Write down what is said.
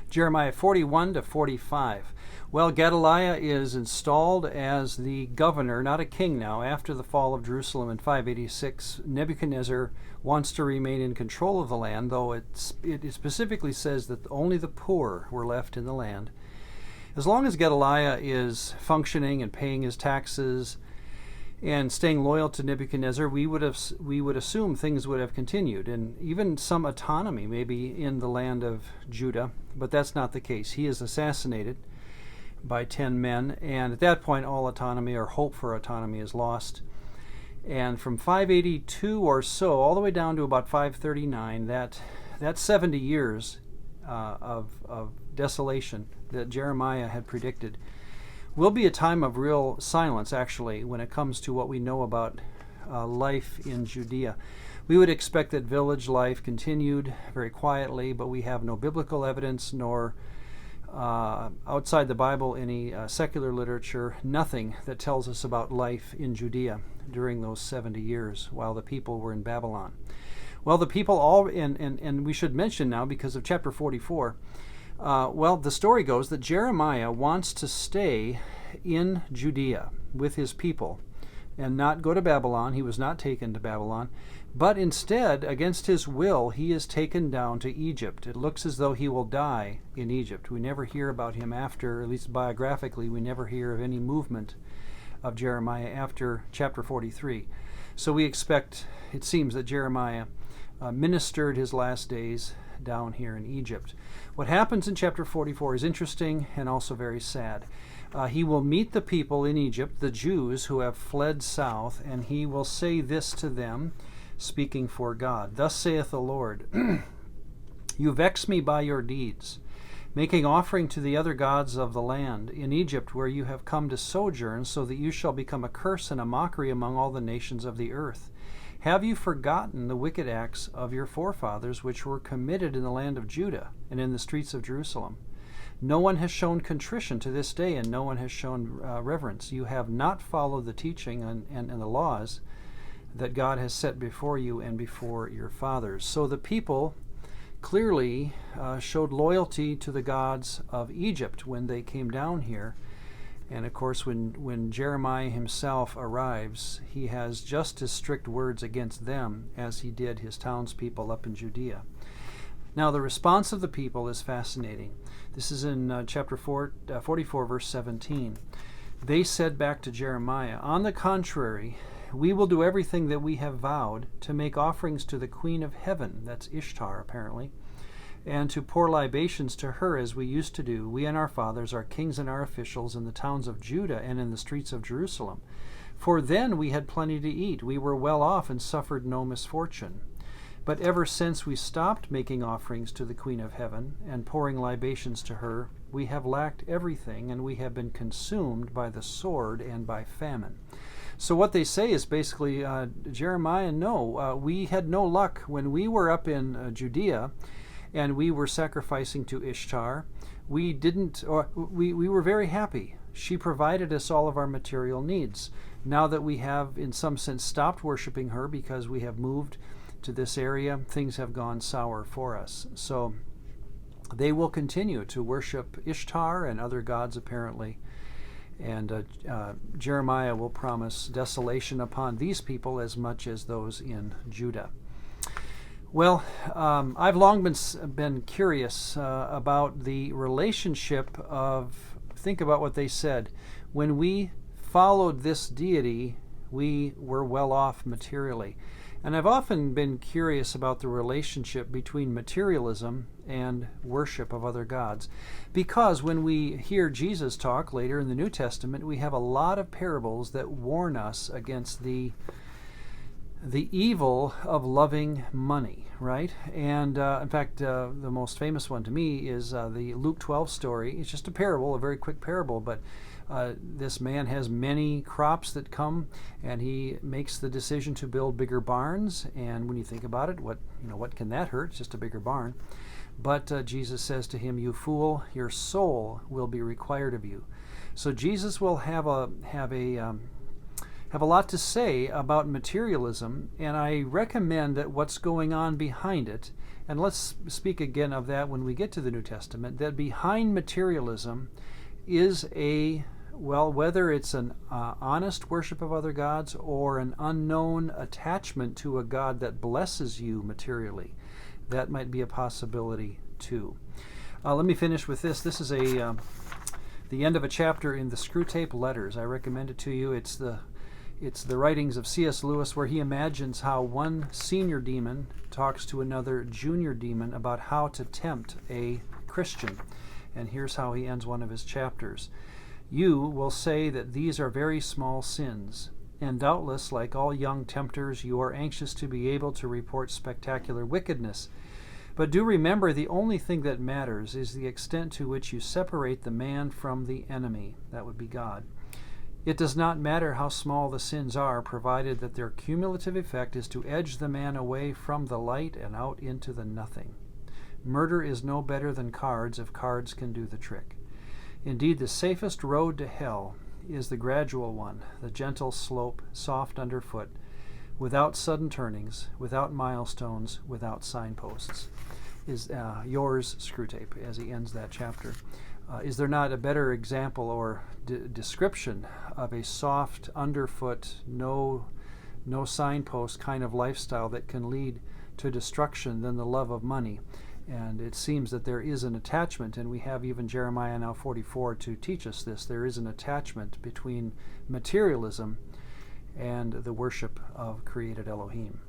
Jeremiah 41 to 45. Well, Gedaliah is installed as the governor, not a king now. After the fall of Jerusalem in 586, Nebuchadnezzar wants to remain in control of the land, though it specifically says that only the poor were left in the land. As long as Gedaliah is functioning and paying his taxes and staying loyal to Nebuchadnezzar, we would assume things would have continued, and even some autonomy maybe in the land of Judah, but that's not the case. He is assassinated by 10 men, and at that point all autonomy or hope for autonomy is lost. And from 582 or so all the way down to about 539, that 70 years of desolation that Jeremiah had predicted will be a time of real silence, actually, when it comes to what we know about life in Judea. We would expect that village life continued very quietly, but we have no biblical evidence, nor outside the Bible any secular literature, nothing that tells us about life in Judea during those 70 years while the people were in Babylon. Well, the people all, and we should mention now because of chapter 44, the story goes that Jeremiah wants to stay in Judea with his people and not go to Babylon. He was not taken to Babylon, but instead, against his will, he is taken down to Egypt. It looks as though he will die in Egypt. We never hear about him after, at least biographically, we never hear of any movement of Jeremiah after chapter 43. So we expect, it seems, that Jeremiah ministered his last days down here in Egypt. What happens in chapter 44 is interesting and also very sad. He will meet the people in Egypt, the Jews who have fled south, and he will say this to them, speaking for God. Thus saith the Lord, You vex me by your deeds, making offering to the other gods of the land in Egypt, where you have come to sojourn, so that you shall become a curse and a mockery among all the nations of the earth. Have you forgotten the wicked acts of your forefathers, which were committed in the land of Judah and in the streets of Jerusalem? No one has shown contrition to this day, and no one has shown reverence. You have not followed the teaching and the laws that God has set before you and before your fathers. So the people clearly showed loyalty to the gods of Egypt when they came down here. And of course, when Jeremiah himself arrives, he has just as strict words against them as he did his townspeople up in Judea. Now, the response of the people is fascinating. This is in chapter 44, verse 17. They said back to Jeremiah, On the contrary, we will do everything that we have vowed, to make offerings to the Queen of Heaven, that's Ishtar apparently, and to pour libations to her as we used to do, we and our fathers, our kings and our officials, in the towns of Judah and in the streets of Jerusalem. For then we had plenty to eat, we were well off and suffered no misfortune. But ever since we stopped making offerings to the Queen of Heaven and pouring libations to her, we have lacked everything, and we have been consumed by the sword and by famine. So what they say is basically, Jeremiah, no, we had no luck when we were up in Judea and we were sacrificing to Ishtar. We were very happy. She provided us all of our material needs. Now that we have, in some sense, stopped worshiping her because we have moved to this area, things have gone sour for us. So they will continue to worship Ishtar and other gods, apparently. And Jeremiah will promise desolation upon these people as much as those in Judah. Well, I've long been curious about the relationship of, think about what they said, when we followed this deity, we were well off materially. And I've often been curious about the relationship between materialism and worship of other gods. Because when we hear Jesus talk later in the New Testament, we have a lot of parables that warn us against the evil of loving money, right? And in fact, the most famous one to me is the Luke 12 story. It's just a parable, a very quick parable, but this man has many crops that come, and he makes the decision to build bigger barns. And when you think about it, what can that hurt? It's just a bigger barn. But Jesus says to him, "You fool, your soul will be required of you." So Jesus will have a have a lot to say about materialism, and I recommend that what's going on behind it, and let's speak again of that when we get to the New Testament, that behind materialism is whether it's an honest worship of other gods or an unknown attachment to a God that blesses you materially. That might be a possibility too. Let me finish with this. This is the end of a chapter in the Screwtape Letters. I recommend it to you. It's the writings of C.S. Lewis, where he imagines how one senior demon talks to another junior demon about how to tempt a Christian. And here's how he ends one of his chapters. You will say that these are very small sins, and doubtless, like all young tempters, you are anxious to be able to report spectacular wickedness. But do remember, the only thing that matters is the extent to which you separate the man from the enemy. That would be God. It does not matter how small the sins are, provided that their cumulative effect is to edge the man away from the light and out into the nothing. Murder is no better than cards if cards can do the trick. Indeed, the safest road to hell is the gradual one, the gentle slope, soft underfoot, without sudden turnings, without milestones, without signposts. Is yours, Screwtape, as he ends that chapter. Is there not a better example or description of a soft underfoot, no signpost kind of lifestyle that can lead to destruction than the love of money? And it seems that there is an attachment, and we have even Jeremiah now 44 to teach us this. There is an attachment between materialism and the worship of created Elohim.